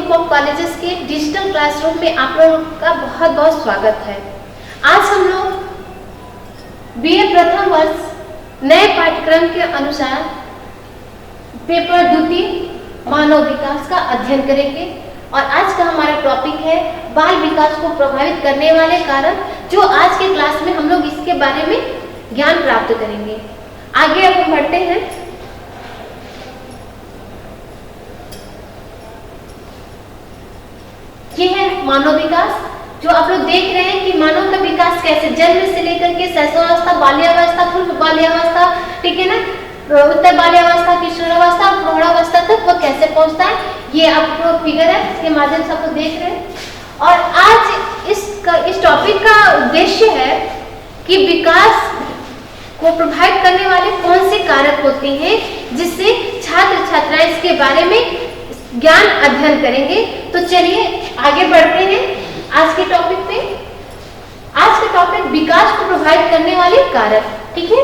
Group of colleges के digital classroom में आप लोगों का बहुत बहुत स्वागत है। आज हम लोग बीए प्रथम वर्ष नए पाठ्यक्रम के अनुसार पेपर द्वितीय मानव विकास का अध्ययन करेंगे और आज का हमारा टॉपिक है बाल विकास को प्रभावित करने वाले कारक, जो आज के क्लास में हम लोग इसके बारे में ज्ञान प्राप्त करेंगे। आगे अब हम बढ़ते हैं। ये है मानव विकास, जो आप लोग देख रहे हैं कि मानव का विकास कैसे जन्म से लेकर के शैशवावस्था, बाल्यावस्था, पूर्व बाल्यावस्था, ठीक है ना, उत्तर बाल्यावस्था, किशोरावस्था, प्रौढ़ावस्था तक वो कैसे पहुंचता है, ये आपको फिगर है, इसके माध्यम से आप लोग देख रहे हैं। और आज इस टॉपिक का उद्देश्य है कि विकास को प्रभावित करने वाले कौन से कारक होते हैं, जिससे छात्र छात्राएं इसके बारे में ज्ञान अध्ययन करेंगे। तो चलिए आगे बढ़ते हैं आज के टॉपिक पे। आज का टॉपिक विकास को प्रभावित करने वाले कारक, ठीक है।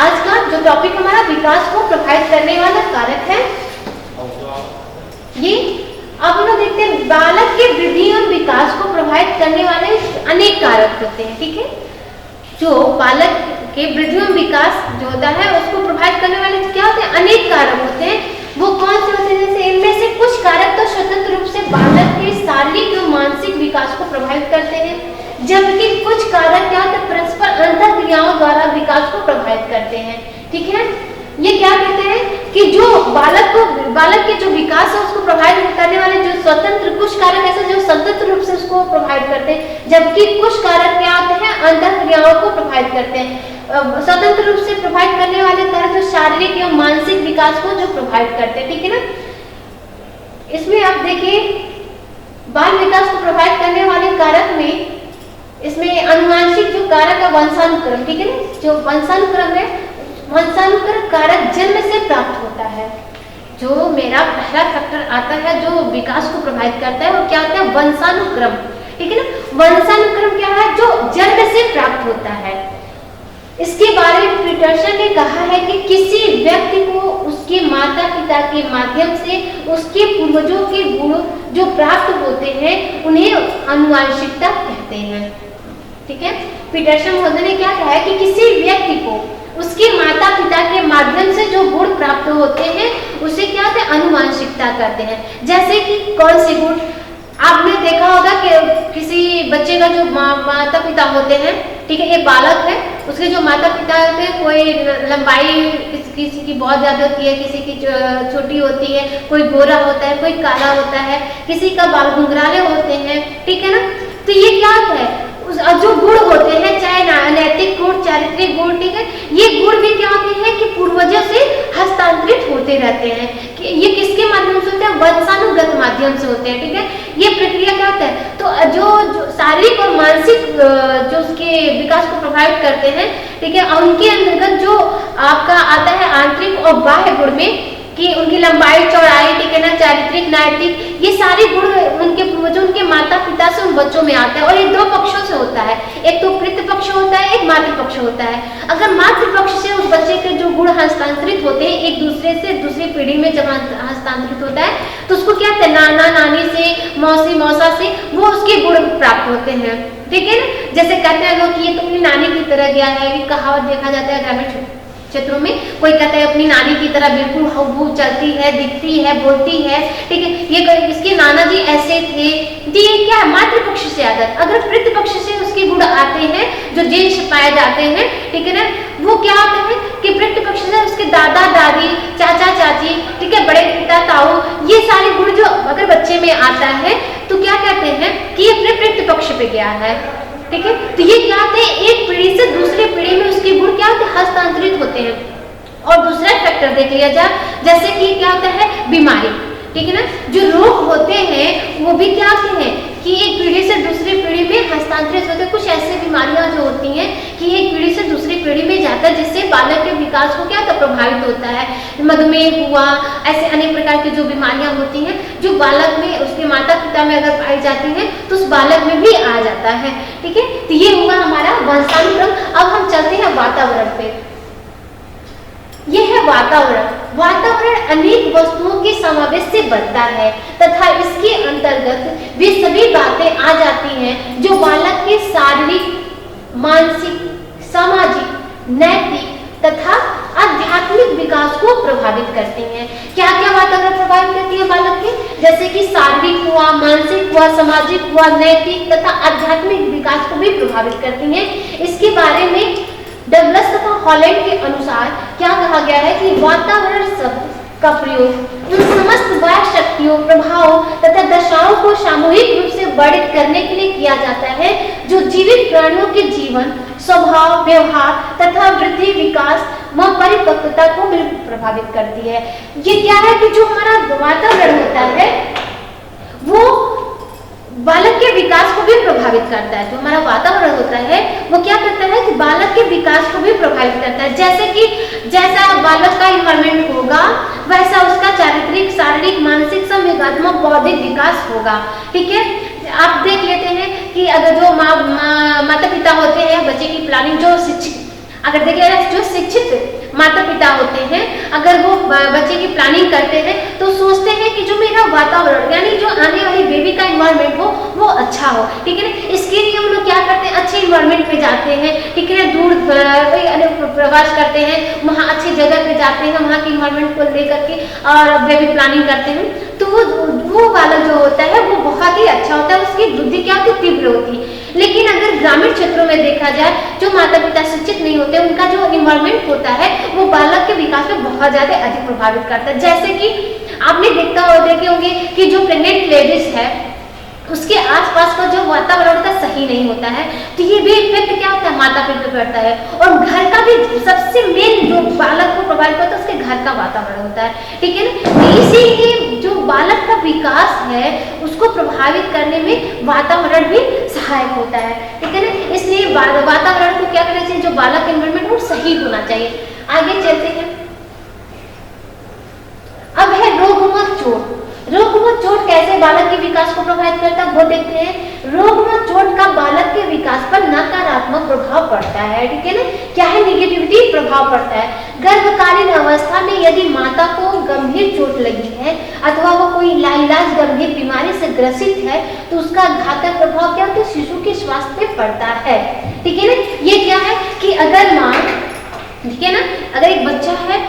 आज का जो टॉपिक हमारा विकास को प्रभावित करने वाला कारक है, ये अब हम लोग देखते हैं। बालक के वृद्धि और विकास को प्रभावित करने वाले अनेक कारक होते हैं, ठीक है। जो बालक के वृद्धि और विकास जो होता है उसको प्रभावित करने वाले क्या होते हैं, अनेक कारक होते हैं। वो कौन से होते हैं? जैसे इनमें से कुछ कारक तो स्वतंत्र रूप से बालक के शारीरिक और मानसिक विकास को प्रभावित करते हैं, जबकि कुछ कारक क्या होते हैं, परस्पर अंतःक्रियाओं द्वारा विकास को प्रभावित करते हैं, ठीक है। ये क्या कहते हैं कि जो बालक के जो विकास है उसको प्रभावित करने वाले जो स्वतंत्र कुछ कारक ऐसे जो स्वतंत्र रूप से उसको प्रभावित करते हैं, जबकि कुछ कारक क्या होते हैं, अंतःक्रियाओं को प्रभावित करते हैं। स्वतंत्र रूप से प्रभावित करने वाले कारक जो शारीरिक एवं मानसिक विकास को जो प्रभावित करते हैं, ठीक है ना। इसमें आप देखिए बाल विकास को प्रभावित करने वाले कारक में इसमें अनुवांशिक जो कारक है वंशानुक्रम, ठीक है ना। जो वंशानुक्रम है, वंशानुक्रम कारक जन्म से प्राप्त होता है। जो मेरा पहला फैक्टर आता है जो विकास को प्रभावित करता है वो क्या होता है, वंशानुक्रम, ठीक है ना। वंशानुक्रम क्या है, जो जन्म से प्राप्त होता है। इसके बारे में पीटरसन ने कहा है कि किसी व्यक्ति को उसके माता पिता के माध्यम से उसके पूर्वजों के गुण जो प्राप्त होते हैं उन्हें अनुवांशिकता कहते हैं, ठीक है। पीटरसन महोदय ने क्या कहा है कि किसी व्यक्ति को उसके माता पिता के माध्यम से जो गुण प्राप्त होते हैं उसे क्या कहते हैं, अनुवांशिकता कहते हैं। जैसे कि कौन से गुण आपने देखा होगा कि किसी बच्चे का जो माता पिता होते हैं, ठीक है, ये बालक है, उसके जो माता पिता होते हैं, कोई लंबाई किसी की बहुत ज्यादा होती है, किसी की छोटी होती है, कोई गोरा होता है, कोई काला होता है, किसी का बाल घुंघराले होते हैं, ठीक है ना। तो ये क्या होता है, जो गुण होते हैं, चाहे नैतिक गुण, चारित्रिक गुण, ठीक है, ये गुण भी क्या होते हैं कि पूर्वजों से हस्तांतरित होते रहते हैं। कि ये किसके माध्यम से होते हैं, वंशानुगत माध्यम से होते हैं, ठीक है। ये प्रक्रिया क्या होता है, तो जो शारीरिक और मानसिक जो उसके विकास को प्रभावित करते हैं, ठीक है, उनके अंतर्गत जो आपका आता है आंतरिक और बाह्य गुण में कि उनकी लंबाई, चौड़ाई, ठीक है ना, चारित्रिक, नैतिक, ये सारे गुण उनके पूर्वजों, उनके माता पिता से उन बच्चों में आता है। और ये दो पक्षों से होता है, एक तो पितृ पक्ष होता है, एक मातृ पक्ष होता है। अगर मातृ पक्ष से उस बच्चे के जो गुण हस्तांतरित होते हैं एक दूसरे से दूसरी पीढ़ी में जब हस्तांतरित होता है तो उसको क्या कहते हैं, नाना नानी से, मौसी मौसा से वो उसके गुण प्राप्त होते हैं, ठीक है ना। जैसे कहते हैं लोग कि ये तो अपनी नानी की तरह गया है, ये कहावत देखा जाता है ग्रामीण क्षेत्रों में। कोई कहता है अपनी नानी की तरह बिल्कुल हूबहू चलती है, दिखती है, बोलती है, ठीक है, ये इसके नाना जी ऐसे थे। ये क्या है, मातृ पक्ष से आदत। अगर पितृ पक्ष से उसके गुण आते हैं जो जीन्स पाए जाते हैं, ठीक है ना, वो क्या होते हैं कि पितृ पक्ष से उसके दादा दादी, चाचा चाची, ठीक है, बड़े पिता ताऊ, ये सारे गुण जो अगर बच्चे में आता है तो क्या कहते हैं कि ये अपने पितृ पक्ष पे गया है, ठीक है। तो ये क्या होते हैं, एक पीढ़ी से दूसरी पीढ़ी में उसके गुण क्या होते हैं, हस्तांतरित होते हैं। और दूसरा फैक्टर देख लिया जाए, जैसे कि क्या होता है, बीमारी, ठीक है ना। जो रोग होते हैं वो भी क्या होते हैं कि एक पीढ़ी से दूसरी पीढ़ी में हस्तांतरित होते हैं। कुछ ऐसी बीमारियां जो होती हैं कि एक पीढ़ी से दूसरी पीढ़ी में जाता है, जिससे बालक के विकास को क्या होता है, प्रभावित होता है। मधुमेह हुआ, ऐसे अनेक प्रकार की जो बीमारियां होती हैं जो बालक में उसके माता पिता में अगर पाई जाती हैं तो उस बालक में भी आ जाता है, ठीक है। तो ये हुआ हमारा वंशानुक्रम। अब हम चलते हैं वातावरण पे। यह है वातावरण। वातावरण अनेक वस्तुओं के समावेश से बनता है तथा इसके अंतर्गत वे सभी बातें आ जाती हैं जो बालक के शारीरिक, मानसिक, सामाजिक, नैतिक तथा आध्यात्मिक विकास को प्रभावित करती हैं। क्या क्या वातावरण प्रभावित करती है बालक के? जैसे कि शारीरिक हुआ, मानसिक हुआ, सामाजिक हुआ, नैतिक तथा आध्यात्मिक विकास को भी प्रभावित करती हैं। इसके बारे में डगलस तथा हॉलैंड के अनुसार क्या कहा गया है कि वातावरण शब्द का प्रयोग उन समस्त बाह्य शक्तियों, प्रभावों तथा दशाओं को सामूहिक रूप से वर्णित करने के लिए किया जाता है जो जीवित प्राणियों के जीवन, स्वभाव, व्यवहार तथा वृद्धि, विकास व परिपक्वता को भी प्रभावित करती है। ये क्या है कि जो हमारा वातावरण होता है वो बालक के विकास को भी प्रभावित करता है। जो हमारा वातावरण होता है वो क्या करता है कि बालक के विकास को भी प्रभावित करता है। जैसे कि जैसा बालक का इन्वायरमेंट होगा वैसा उसका चारित्रिक, शारीरिक, मानसिक, संवेगात्मक, बौद्धिक विकास होगा। ठीक है, आप देख लेते हैं कि अगर जो माता पिता होते हैं बच्चे की प्लानिंग, जो शिक्षित, अगर देखिए जो शिक्षित माता पिता होते हैं अगर वो बच्चे की प्लानिंग करते हैं तो सोचते हैं कि जो मेरा वातावरण यानी जो आने वाली बेबी का इन्वायरमेंट हो वो अच्छा हो। ठीक है ना, इसके लिए हम लोग क्या करते हैं, अच्छे इन्वायरमेंट पे जाते हैं। ठीक है, दूर प्रवास करते हैं, वहाँ अच्छी जगह पे जाते हैं, वहाँ के इन्वायरमेंट को लेकर के और बेबी प्लानिंग करते हैं। तो वो बालक जो होता है वो बहुत ही अच्छा होता है, उसकी बुद्धि क्या होती है, तीव्र होती है। लेकिन अगर ग्रामीण क्षेत्रों में देखा जाए जो माता पिता शिक्षित नहीं होते उनका जो इन्वायरमेंट होता है वो बालक के विकास में बहुत ज्यादा अधिक प्रभावित करता है। जैसे कि आपने देखे होंगे कि जो प्रेग्नेंट लेडीज है उसके आसपास का जो वातावरण का सही नहीं होता है तो ये भी इफेक्ट क्या होता है, माता पिता पे पड़ता है। और घर का भी सबसे मेन जो बालक को प्रभावित करता है उसके घर का वातावरण होता है। ठीक है ना, तो इसीलिए जो बालक का विकास है उसको प्रभावित करने में वातावरण भी सहायक होता है। ठीक है ना, इसलिए वातावरण को क्या करना चाहिए, जो बालक एनवायरमेंट वो सही होना चाहिए। आगे चलते हैं, अब है रोग व चोट। रोग व चोट कैसे बालक के विकास को प्रभावित करता है वो देखते हैं। रोग व चोट का बालक के विकास पर नकारात्मक प्रभाव पड़ता है। ठीक है ना, क्या है, निगेटिविटी प्रभाव पड़ता है। गर्भकालीन अवस्था में यदि माता को गंभीर चोट लगी है अथवा वो कोई लाइलाज गंभीर बीमारी से ग्रसित है तो उसका घातक प्रभाव क्या होता है, शिशु के स्वास्थ्य पे पड़ता है। ठीक है ना, ये क्या है कि अगर माँ, ठीक है ना, अगर एक बच्चा है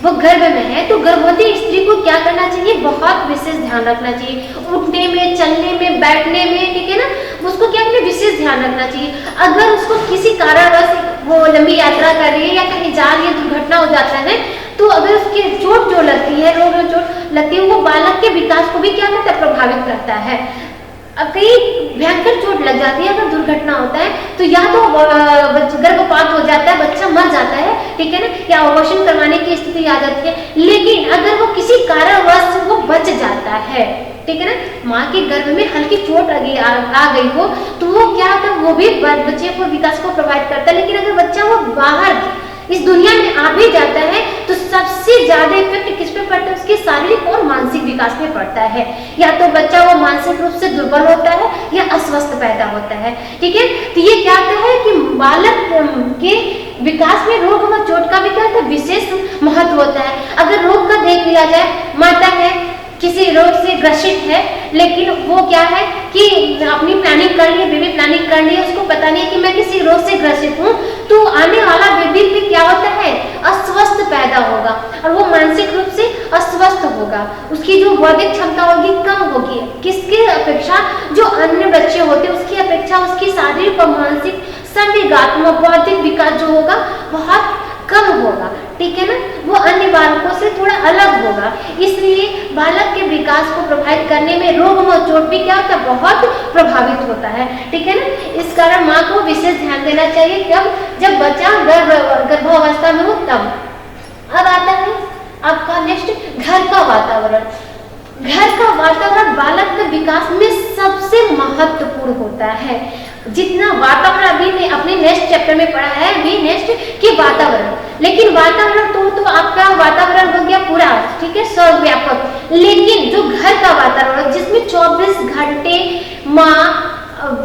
वो गर्भ में है तो गर्भवती स्त्री को क्या करना चाहिए, बहुत विशेष ध्यान रखना चाहिए, उठने में, चलने में, बैठने में। ठीक है ना, उसको क्या करना, विशेष ध्यान रखना चाहिए। अगर उसको किसी कारणवश वो लंबी यात्रा कर रही है या कहीं जा रही है, दुर्घटना हो जाता है तो अगर उसकी चोट जो लगती है, रोग में चोट लगती है, वो बालक के विकास को भी क्या करता है, प्रभावित करता है। अब कई भयंकर चोट लग जाती है, अगर दुर्घटना होता है तो या तो गर्भपात हो जाता है, बच्चा मर जाता है। ठीक है ना, या अबॉर्शन करवाने की स्थिति आ जाती है। लेकिन अगर वो किसी कारणवश वो बच जाता है, ठीक है ना, माँ के गर्भ में हल्की चोट आ गई हो तो वो क्या होता है, वो भी बच्चे को विकास को प्रभावित करता है। लेकिन अगर बच्चा वो बाहर इस दुनिया में आ भी जाता है तो सबसे ज्यादा इफेक्ट किस पे पड़ता है, उसके शारीरिक और मानसिक विकास में पड़ता है। या तो बच्चा वो मानसिक रूप से दुर्बल होता है या अस्वस्थ पैदा होता है। ठीक है, तो ये क्या होता है कि बालक के विकास में रोग व चोट का भी क्या होता है, विशेष महत्व होता है। अगर रोग का देख लिया जाए, माता है किसी रोग से ग्रसित है लेकिन वो क्या है कि अपनी प्लानिंग कर ली, बेबी प्लानिंग कर ली, उसको पता नहीं है कि मैं किसी रोग से ग्रसित हूँ, तो आने वाला बेबी भी क्या होता है, अस्वस्थ पैदा होगा और वो मानसिक रूप से अस्वस्थ होगा। उसकी जो बौद्धिक क्षमता होगी कम होगी, किसके अपेक्षा, जो अन्य बच्चे होते हैं उसकी अपेक्षा उसकी शारीरिक और मानसिक संवेगात्मक बौद्धिक विकास जो होगा बहुत कम होगा। ठीक है ना, वो अन्य बालकों से थोड़ा अलग होगा। इसलिए बालक के विकास को प्रभावित करने में रोग व चोट भी क्या होता है, बहुत प्रभावित होता है। ठीक है ना, इस कारण माँ को विशेष ध्यान देना चाहिए कब, जब बच्चा गर्भावस्था में हो तब। अब आता है आपका नेक्स्ट, घर का वातावरण। घर का वातावरण बालक के विकास में सबसे महत्वपूर्ण होता है। जितना वातावरण अभी अपने नेक्स्ट चैप्टर में पढ़ा है, अभी नेक्स्ट की वातावरण, लेकिन वातावरण तो आपका वातावरण हो गया पूरा, ठीक है, सर्वव्यापक। लेकिन जो घर का वातावरण जिसमें 24 घंटे माँ,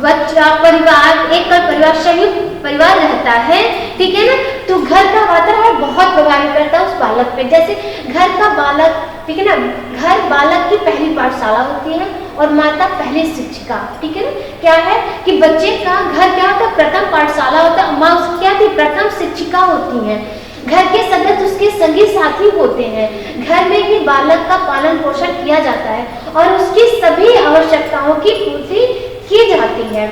बच्चा, परिवार, एकल परिवार, संयुक्त परिवार रहता है, ठीक है ना, तो घर का वातावरण बहुत प्रभावित करता है उस बालक पे। जैसे घर का बालक, ठीक है ना, घर बालक की पहली पाठशाला होती है और माता पहली शिक्षिका, ठीक है ना। क्या है कि बच्चे का घर क्या होता है, प्रथम पाठशाला होता है, माँ उसकी क्या थी, प्रथम शिक्षिका होती है। घर के सदस्य उसके संगी साथी होते हैं। घर में ही बालक का पालन पोषण किया जाता है और उसकी सभी आवश्यकताओं की पूर्ति की जाती है।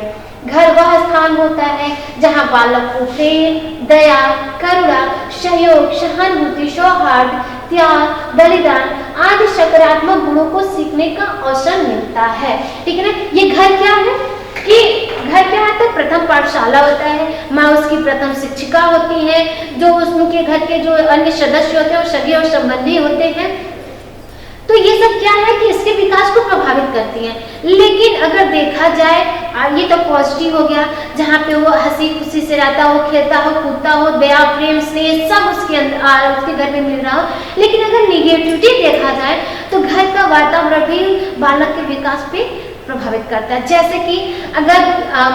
घर वह स्थान होता है जहाँ बालक को प्रेम, दया, करुणा, सहयोग, सहानुभूति, सौहार्द, त्याग, बलिदान आदि सकारात्मक गुणों को सीखने का अवसर मिलता है, ठीक है ना। ये घर क्या है कि घर क्या है, तो प्रथम पाठशाला होता है, माँ उसकी प्रथम शिक्षिका होती है, जो उनके घर के जो अन्य सदस्य होते हैं वो सगे और संबंधी होते हैं। तो ये सब क्या है कि इसके विकास को प्रभावित करती हैं। लेकिन अगर देखा जाए, ये तो पॉजिटिव हो गया, जहाँ पे वो हंसी खुशी से रहता हो, खेलता हो, कूदता हो, दया, प्रेम, स्नेह सब उसके अंदर उसके घर में मिल रहा हो। लेकिन अगर निगेटिविटी देखा जाए तो घर का वातावरण भी बालक के विकास पे प्रभावित करता है। जैसे कि अगर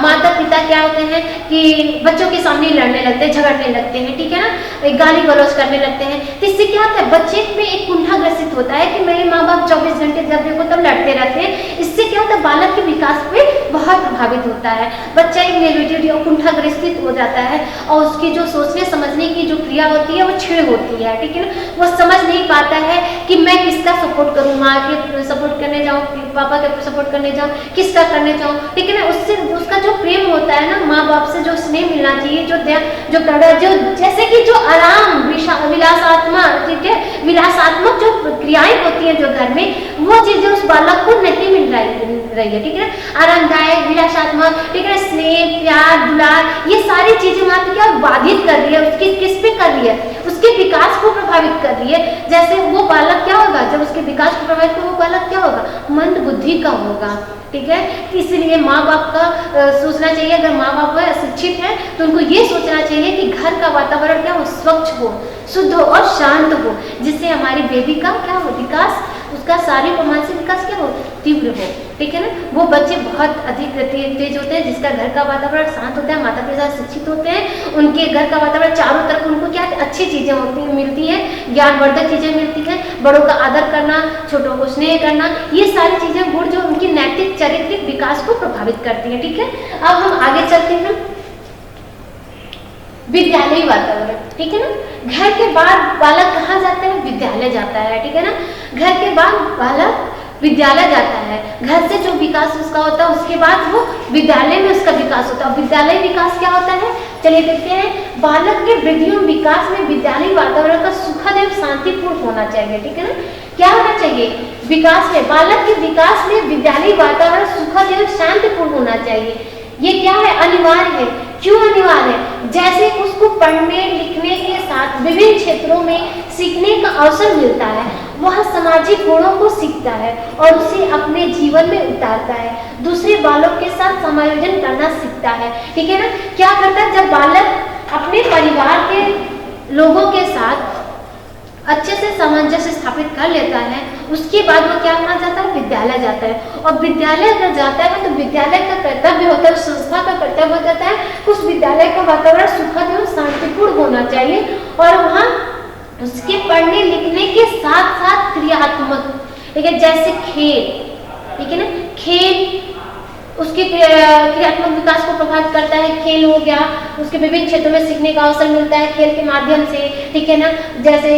माता पिता क्या होते हैं कि बच्चों के सामने लड़ने लगते हैं, झगड़ने लगते हैं, ठीक है ना, गाली गलौज करने लगते हैं, तो इससे क्या होता है, बच्चे में एक कुंठा ग्रसित होता है कि मेरे माँ बाप 24 घंटे जब देखो तब लड़ते रहते हैं। इससे क्या होता है, बालक के विकास पे बहुत प्रभावित होता है। बच्चा एक नेगेटिविटी और कुंठा ग्रसित हो जाता है और उसकी जो सोचने समझने की जो क्रिया होती है वो क्षीण होती है, ठीक है ना। वो समझ नहीं पाता है कि मैं किसका सपोर्ट करूँ, माँ के सपोर्ट करने जाऊँ, पापा के सपोर्ट करने जाऊँ, किसका करने जाऊँ, ठीक है ना। उससे उसका जो प्रेम होता है ना, माँ बाप से जो स्नेह मिलना चाहिए, जो दया, जो करुणा, जो जैसे कि जो आराम, विलासात्मक, ठीक है, विलासात्मक जो क्रियाएं होती हैं जो घर में, वो चीजें उस बालक को नहीं मिल रही है, ठीक है ना। आरामदायक, विलासात्मक, ठीक है, स्नेह, प्यार, दुलार, ये सारी चीजें माँ क्या बाधित कर रही है, उसके किस पे कर रही है, उसके विकास को प्रभावित कर रही है। जैसे वो बालक क्या होगा, जब उसके विकास को प्रभावित कर, वो बालक क्या होगा, मंद बुद्धि का होगा, ठीक है। इसलिए माँ बाप का सोचना चाहिए, अगर माँ बाप अशिक्षित है तो उनको ये सोचना चाहिए कि घर का वातावरण क्या हो, स्वच्छ हो, शुद्ध हो और शांत हो, जिससे हमारी बेबी का क्या हो, विकास, उसका शारीरिक और मानसिक विकास क्या हो, तीव्र हो, ठीक है ना। वो बच्चे बहुत अधिक तेज होते हैं जिसका घर का वातावरण शांत होता है, माता पिता शिक्षित होते हैं, उनके घर का वातावरण चारों तरफ उनको क्या अच्छी चीजें होती मिलती हैं, ज्ञानवर्धक चीजें मिलती हैं, बड़ों का आदर करना, छोटों को स्नेह करना, ये सारी चीजें गुण जो उनकी नैतिक चारित्रिक विकास को प्रभावित करती है, ठीक है। अब हम आगे चलते हैं, विद्यालय वातावरण, ठीक है ना। घर के बाद बालक कहाँ जाता है, विद्यालय जाता है, ठीक है ना। घर के बाद बालक विद्यालय जाता है, घर से जो विकास उसका होता है उसके बाद वो विद्यालय में उसका विकास होता है। विद्यालय विकास क्या होता है, चलिए देखते हैं। बालक के वृद्धि एवं विकास में विद्यालय वातावरण का सुखद एवं शांतिपूर्ण होना चाहिए, ठीक है ना। क्या होना चाहिए, विकास में, बालक के विकास में विद्यालय वातावरण सुखद एवं शांतिपूर्ण होना चाहिए। ये क्या है, अनिवार्य है। क्यों अनिवार्य है, जैसे उसको पढ़ने लिखने के साथ विभिन्न क्षेत्रों में सीखने का अवसर मिलता है, वह सामाजिक गुणों को सीखता है और उसे अपने जीवन में उतारता है, दूसरे बालों के साथ समायोजन करना सीखता है, ठीक है ना। क्या करता है, जब बालक अपने परिवार के लोगों के साथ अच्छे से सामंजस्य स्थापित कर लेता है, उसके बाद वो क्या करना जाता है, विद्यालय जाता है। और विद्यालय अगर जाता है तो विद्यालय का कर्तव्य होता है, संस्था का कर्तव्य हो जाता है, उस विद्यालय का वातावरण सुखद एवं शांतिपूर्ण होना चाहिए और वहाँ उसके पढ़ने लिखने के साथ साथ क्रियात्मक, ठीक है, जैसे खेल, ठीक है ना, खेल उसके क्रियात्मक विकास को प्रभावित करता है। खेल हो गया, उसके विभिन्न क्षेत्रों में सीखने का अवसर मिलता है खेल के माध्यम से, ठीक है ना, जैसे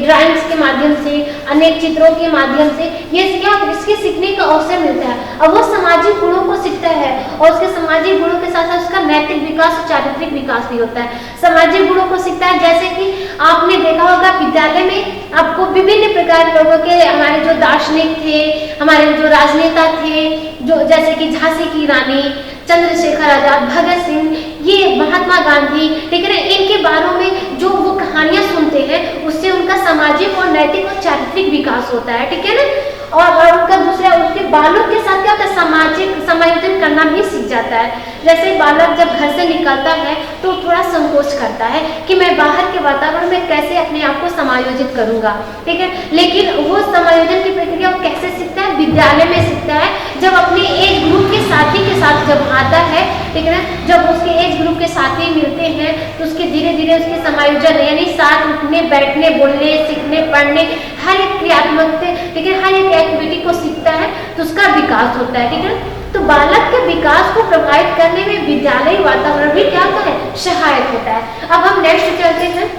ड्राइंग्स के माध्यम से, अनेक चित्रों के माध्यम से, ये क्या इसके सीखने का अवसर मिलता है। अब वो सामाजिक गुणों को सीखता है और उसके सामाजिक गुणों के साथ साथ उसका नैतिक विकास और चारित्रिक विकास भी होता है। सामाजिक गुणों को सीखता है, जैसे कि आपने देखा होगा विद्यालय में आपको विभिन्न प्रकार के लोगों के, हमारे जो दार्शनिक थे, हमारे जो राजनेता थे, जो जैसे कि झांसी की रानी, चंद्रशेखर आजाद, भगत सिंह, ये महात्मा गांधी, ठीक है ना, इनके बारे में जो वो कहानियां सुनते हैं उससे उनका सामाजिक और नैतिक और चारित्रिक विकास होता है, ठीक है ना। और उनका दूसरा उसके बालों के साथ क्या होता है, सामाजिक समायोजन करना भी सीख जाता है। जैसे बालक जब घर से निकलता है तो थोड़ा संकोच करता है कि मैं बाहर के वातावरण में कैसे अपने आप को समायोजित करूंगा, ठीक है। लेकिन वो समायोजन की प्रक्रिया वो कैसे सीखता है, विद्यालय में सीखता है, जब अपने एज ग्रुप के साथी के साथ जब आता है, ठीक है ना, जब उसके एज ग्रुप के साथी मिलते हैं तो उसके धीरे धीरे उसके समायोजन यानी साथ उठने बैठने बोलने सीखने पढ़ने हर एक क्रियात्मक, ठीक है, हर एक एक्टिविटी को सीखता है तो उसका विकास होता है, ठीक है। तो बालक के विकास को प्रभावित करने में विद्यालयी वातावरण भी क्या होता है, सहायक होता है। अब हम नेक्स्ट चलते हैं,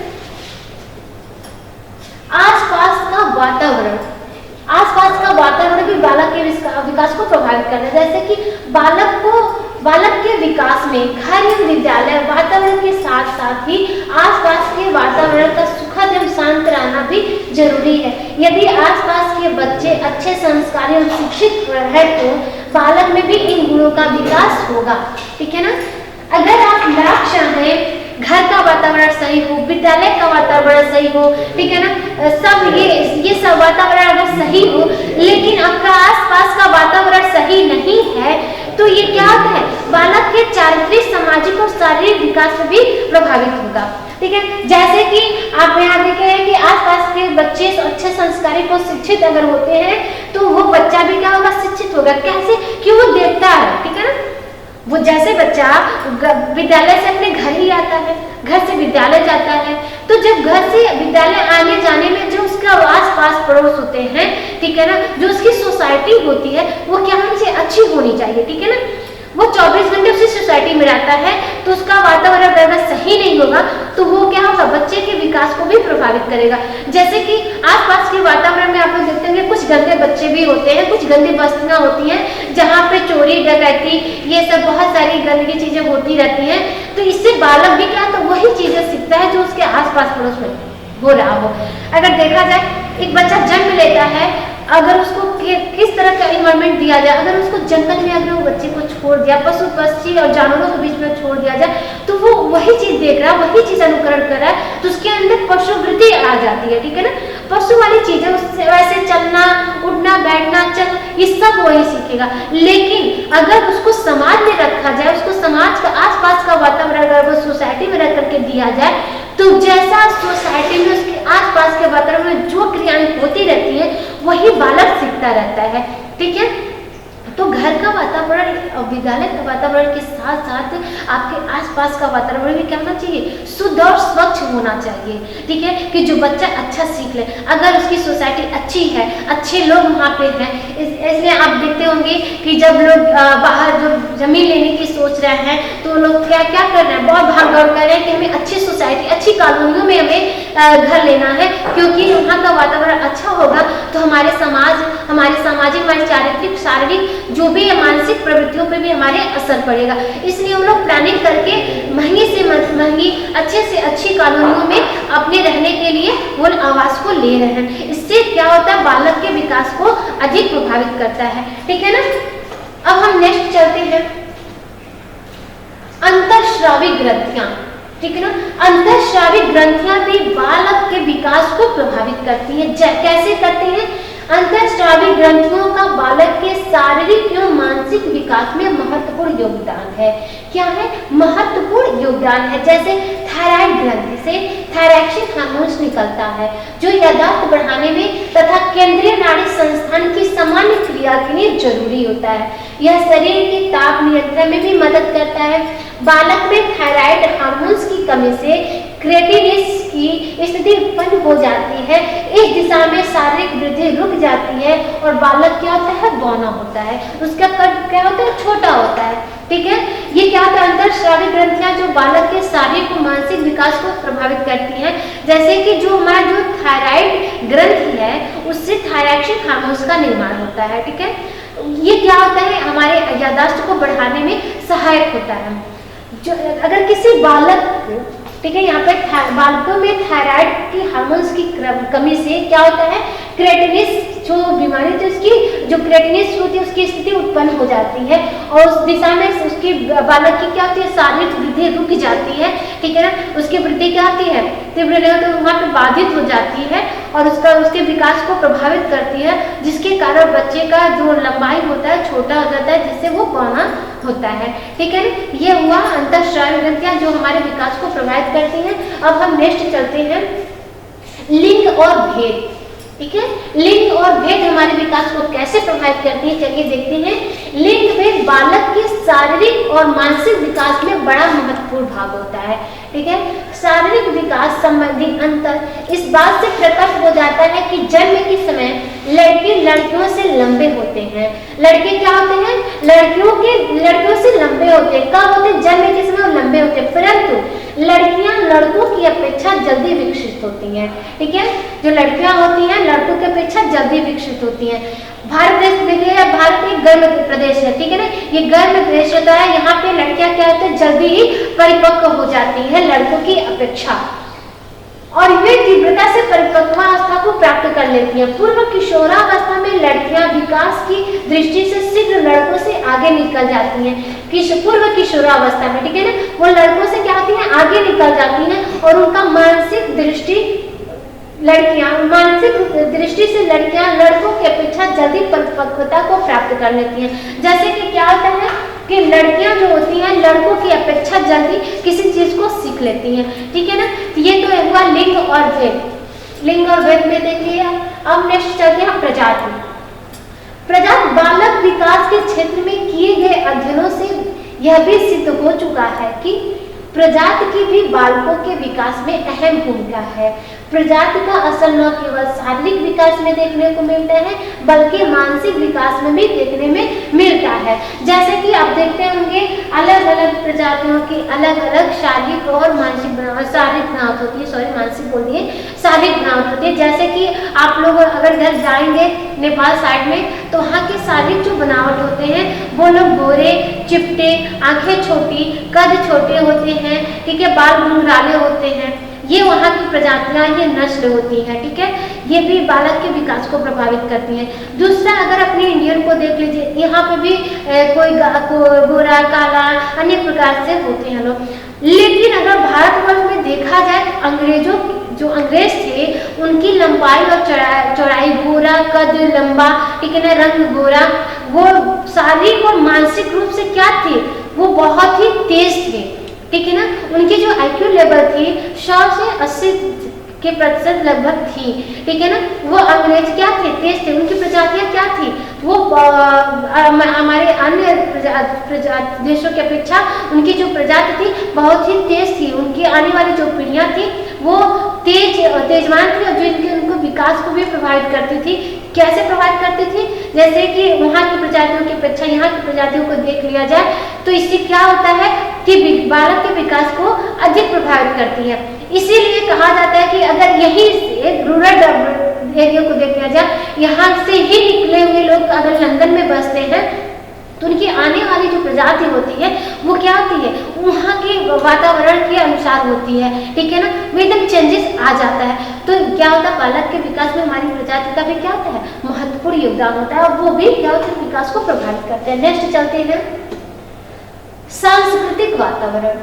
आसपास का वातावरण। आसपास का वातावरण भी बालक के विकास को प्रभावित करता है। जैसे कि बालक के विकास में घर एवं विद्यालय वातावरण के साथ साथ ही आसपास के वातावरण का सुखद एवं शांत रहना भी जरूरी है। यदि आसपास के बच्चे अच्छे संस्कारी और शिक्षित है तो बालक में भी इन गुणों का विकास होगा, ठीक है ना। अगर आप लक्ष्य चाहें घर का वातावरण सही हो, विद्यालय का वातावरण सही हो, ठीक है ना, सब ये सब वातावरण अगर सही हो, लेकिन आपका आसपास का वातावरण सही नहीं है तो ये क्या होता है, बालक के चारित्रिक सामाजिक और शारीरिक विकास में भी प्रभावित होगा, ठीक है। जैसे कि आप यहाँ देखे हैं कि आसपास के बच्चे अच्छे संस्कारी को शिक्षित अगर होते हैं तो वो बच्चा भी क्या होगा, शिक्षित होगा। कैसे, कि वो देखता है, ठीक है ना। वो जैसे बच्चा विद्यालय से अपने घर ही आता है, घर से विद्यालय जाता है, तो जब घर से विद्यालय आने जाने में जो उसका आसपास पड़ोस होते हैं, ठीक है ना, जो उसकी सोसाइटी होती है वो क्या होनी चाहिए, अच्छी होनी चाहिए, ठीक है ना। वो 24 घंटे उसी सोसाइटी में रहता है तो उसका वातावरण अगर सही नहीं होगा तो वो क्या होगा, बच्चे के विकास को भी प्रभावित करेगा। जैसे कि आसपास के वातावरण में आप लोग देखते होंगे कुछ गंदे बच्चे भी होते हैं, कुछ गंदी बस्तियां होती हैं जहाँ पे चोरी डकैती ये सब बहुत सारी गंदगी चीजें होती रहती हैं। तो इससे बालक भी क्या, तो वही चीजें सीखता है जो उसके आसपास पड़ोस में हो रहा हो। अगर देखा जाए एक बच्चा जन्म लेता है, अगर उसको किस तरह का इन्वायरमेंट दिया जाए, अगर उसको जंगल में अगर वो बच्चे को छोड़ दिया, पशु पक्षी और जानवरों के बीच में छोड़ दिया जाए तो वो वही चीज देख रहा है, वही चीज अनुकरण कर रहा है, तो उसके अंदर पशुवृत्ति आ जाती है, ठीक है ना। पशु वाली चीजें उससे वैसे चलना उठना बैठना चल ये सब वही सीखेगा। लेकिन अगर उसको समाज में रखा जाए, उसको समाज का आसपास का वातावरण अगर वो सोसाइटी में रख करके दिया जाए तो जैसा सोसाइटी में उसके आसपास के वातावरण में जो क्रियाएं होती रहती है वही बालक सीखता रहता है, ठीक है। तो घर का वातावरण और विद्यालय का वातावरण के साथ साथ आपके आसपास का वातावरण भी क्या होना चाहिए, शुद्ध और स्वच्छ होना चाहिए, ठीक है, कि जो बच्चा अच्छा सीख ले। अगर उसकी सोसाइटी अच्छी है, अच्छे लोग वहाँ पे हैं, इसलिए आप देखते होंगे कि जब लोग बाहर जो जमीन लेने की सोच रहे हैं तो लोग क्या क्या कर रहे हैं, बहुत भाग दौड़ कर रहे हैं कि हमें अच्छी सोसाइटी अच्छी कॉलोनियों में हमें घर लेना है, क्योंकि वहाँ का वातावरण अच्छा होगा तो हमारे समाज हमारी सामाजिक हमारी चारित्रिक शारीरिक जो भी मानसिक प्रवृत्तियों पे भी हमारे असर पड़ेगा। इसलिए हम लोग प्लानिंग करके महंगी से महंगी अच्छे से अच्छी कॉलोनियों में अपने रहने के लिए वो आवास को ले रहे हैं। इससे क्या होता है, बालक के विकास को अधिक प्रभावित करता है, ठीक है ना। अब हम नेक्स्ट चलते हैं, अंतःस्रावी ग्रंथियां, ठीक है ना। अंतःस्रावी ग्रंथियां भी बालक के विकास को प्रभावित करती हैं। कैसे करती हैं, अंतःस्रावी ग्रंथियों का बालक के शारीरिक एवं मानसिक विकास में महत्वपूर्ण योगदान है। क्या है, महत्वपूर्ण योगदान है। जैसे थायराइड ग्रंथि से थायरॉक्सिन हार्मोन्स निकलता है जो याददाश्त बढ़ाने में तथा केंद्रीय नाड़ी संस्थान की सामान्य क्रिया के लिए जरूरी होता है। यह शरीर के ताप नियंत्रण में भी मदद करता है। बालक में थायराइड हार्मोन्स की कमी से क्रेटिनिस की स्थिति उत्पन्न हो जाती है। इस दिशा में शारीरिक वृद्धि रुक जाती है और बालक क्या होता है, बौना होता है, उसका कद क्या होता है, छोटा होता है, ठीक है। ये क्या होता है, अंतःस्रावी ग्रंथियां जो बालक के शारीरिक और मानसिक विकास को प्रभावित करती हैं। जैसे कि जो हमारा जो थायराइड ग्रंथि है उससे थायरॉक्सिन हार्मोन्स का निर्माण होता है, ठीक है। ये क्या होता है, हमारे याददाश्त को बढ़ाने में सहायक होता है। जो अगर किसी बालक, ठीक है, यहाँ पे बालकों में थायराइड की हार्मोन्स की कमी से क्या होता है, क्रेटिनिस जो बीमारी थी उसकी जो क्रेटिनिस होती है उसकी स्थिति उत्पन्न हो जाती है और उस दिशा में उसकी बालक की क्या होती है, शारीरिक वृद्धि रुक जाती है, ठीक है ना, उसकी वृद्धि क्या होती है, तीव्र तो वहाँ पे बाधित हो जाती है और उसके विकास को प्रभावित करती है, जिसके कारण बच्चे का जो लंबाई होता है छोटा हो जाता है, जिससे वो बौना होता है, ठीक है ना। ये हुआ अंतःस्रावी ग्रंथियां जो हमारे विकास को प्रभावित करती हैं। अब हम नेक्स्ट चलते हैं लिंग और भेद, ठीक है। लिंग और भेद हमारे विकास को कैसे प्रभावित करती है, चलिए देखते हैं। लिंग भेद बालक के शारीरिक और मानसिक विकास में बड़ा महत्वपूर्ण भाग होता है, ठीक है। शारीरिक विकास संबंधी अंतर इस बात से प्रकट हो जाता है कि जन्म के समय लड़के लड़कियों से लंबे होते हैं। लड़के क्या होते हैं, लड़कियों से लंबे होते हैं। कब होते हैं, जन्म के समय वो लंबे होते हैं, परंतु लड़कियां लड़कों की अपेक्षा जल्दी विकसित होती हैं, ठीक है। जो लड़कियां होती हैं लड़कों की अपेक्षा जल्दी विकसित होती हैं। भारत देश देखिए, भारत एक गर्म प्रदेश है, ठीक है ना, ये गर्म प्रदेश होता है। यहाँ पे लड़कियां क्या होते हैं, जल्दी ही परिपक्व हो जाती हैं लड़कों की अपेक्षा और वे तीव्रता से परिपक्वावस्था को प्राप्त कर लेती हैं। पूर्व किशोरावस्था में लड़कियां विकास की दृष्टि से शीघ्र लड़कों से आगे निकल जाती हैं। पूर्व किशोरावस्था में, ठीक है ना, वो लड़कों से क्या होती हैं, आगे निकल जाती हैं और उनका मानसिक दृष्टि से लड़कियां लड़कों की अपेक्षा जल्दी परिपक्वता को प्राप्त कर लेती हैं। जैसे कि क्या होता है कि लड़कियां जो होती हैं लड़कों की अपेक्षा जल्दी किसी चीज को सीख लेती हैं, ठीक है ना। ये तो हुआ लिंग और भेद। लिंग और भेद में देखिए, अब नेक्स्ट चलते हैं प्रजाति। प्रजाति बालक विकास के क्षेत्र में किए गए अध्ययनों से यह भी सिद्ध हो चुका है कि प्रजाति की भी बालकों के विकास में अहम भूमिका है। प्रजाति का असर न केवल शारीरिक विकास में देखने को मिलता है बल्कि मानसिक विकास में भी देखने में मिलता है। जैसे कि आप देखते होंगे अलग अलग प्रजातियों की अलग अलग शारीरिक और मानसिक बनावट होती है, मानसिक बोल दिए, शारीरिक बनावट होती है। जैसे कि आप लोग अगर घर जाएंगे नेपाल साइड में तो वहाँ के शारीरिक जो बनावट होते हैं वो लोग गोरे, चिपटे, आंखें छोटी, कद छोटे होते हैं, ठीक है, बाल घुंघराले होते हैं। ये वहाँ की प्रजातियां, ये नस्ल होती है, ठीक है। ये भी बालक के विकास को प्रभावित करती हैं। दूसरा, अगर अपने इंडियन को देख लीजिए, यहाँ पे भी कोई गोरा, काला, अनेक प्रकार से होते हैं लोग। लेकिन अगर भारतवर्ष में देखा जाए अंग्रेजों जो अंग्रेज थे उनकी लंबाई और चौड़ाई, गोरा कद, लंबा, ठीक है ना, रंग गोरा, वो शारीरिक और मानसिक रूप से क्या थे, वो बहुत ही तेज थे, ठीक है ना। उनकी जो IQ लेवल थी 100 से 80 के प्रतिशत लगभग थी, ठीक है ना। वो अंग्रेज क्या थे, तेज थे। उनकी प्रजातियां क्या थी, वो हमारे अन्य देशों की अपेक्षा उनकी जो प्रजाति थी बहुत ही तेज थी। उनकी आने वाली जो पीढ़ियां थी वो तेजवान थी और जो इनके उनको विकास को भी प्रभावित करती थी। कैसे प्रभावित करती थी, जैसे कि वहाँ की प्रजातियों की अपेक्षा यहाँ की प्रजातियों को देख लिया जाए तो इससे क्या होता है कि बालक के विकास को अधिक प्रभावित करती है। इसीलिए कहा जाता है कि अगर यही से रूरल एरिया को देख लिया जाए, यहाँ से ही निकले हुए लोग अगर लंदन में बसते हैं तो उनकी आने वाली जो प्रजाति होती है वो क्या होती है, वहाँ के वातावरण के अनुसार होती है, ठीक है ना, वो एकदम चेंजेस आ जाता है। तो क्या होता है, बालक के विकास में हमारी प्रजाति का भी क्या होता है, महत्वपूर्ण योगदान होता है और वो भी क्या होता है, विकास को प्रभावित करते हैं। नेक्स्ट चलते हैं सांस्कृतिक वातावरण।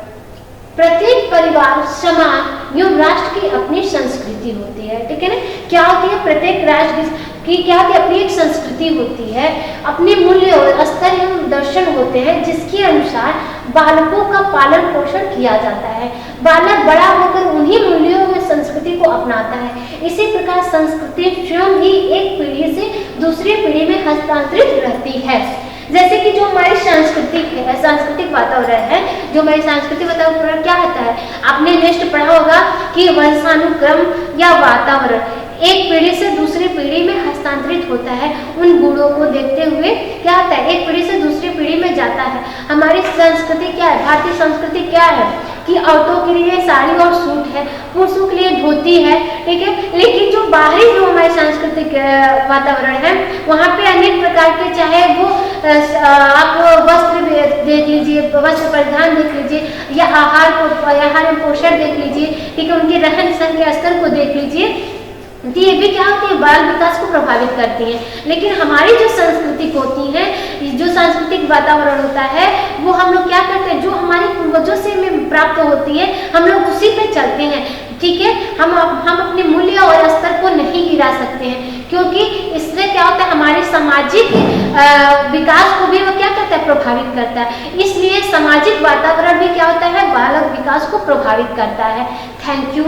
प्रत्येक परिवार, समाज एवं राष्ट्र की अपनी संस्कृति होती है, ठीक है ना। क्या होती है, प्रत्येक राष्ट्र की क्या होती है, अपनी एक संस्कृति होती है, अपने मूल्य और स्तर एवं दर्शन होते हैं जिसके अनुसार बालकों का पालन पोषण किया जाता है। बालक बड़ा होकर उन्हीं मूल्यों में संस्कृति को अपनाता है। इसी प्रकार संस्कृति स्वयं ही एक पीढ़ी से दूसरी पीढ़ी में हस्तांतरित रहती है। जैसे कि जो हमारी सांस्कृतिक वातावरण है, जो हमारी सांस्कृतिक वातावरण क्या होता है, आपने नेक्स्ट पढ़ा होगा कि वंशानुक्रम या वातावरण एक पीढ़ी से दूसरी पीढ़ी में हस्तांतरित होता है। उन गुणों को देखते हुए क्या होता है, एक पीढ़ी से दूसरी पीढ़ी में जाता है। हमारी संस्कृति क्या है, भारतीय संस्कृति क्या है कि औरतों के लिए साड़ी और सूट है, पुरुषों के लिए धोती है, ठीक है। लेकिन जो बाहरी जो हमारे सांस्कृतिक वातावरण है वहाँ पे अनेक प्रकार के, चाहे वो आप वस्त्र देख लीजिए, वस्त्र परिधान देख लीजिए, या आहार पोषण देख लीजिए, ठीक है, उनके रहन सहन के स्तर को देख लीजिए, तो ये भी क्या होती है, बाल विकास को प्रभावित करती हैं। लेकिन हमारी जो सांस्कृतिक होती है, जो सांस्कृतिक वातावरण होता है, वो हम लोग क्या करते हैं, जो हमारे पूर्वजों से हमें प्राप्त होती है, हम लोग उसी पे चलते हैं, ठीक है। हम अपने मूल्य और स्तर को नहीं गिरा सकते हैं, क्योंकि इससे क्या होता है, हमारे सामाजिक विकास को भी वो क्या करता है, प्रभावित करता है। इसलिए सामाजिक वातावरण भी क्या होता है, बालक विकास को प्रभावित करता है। Thank you.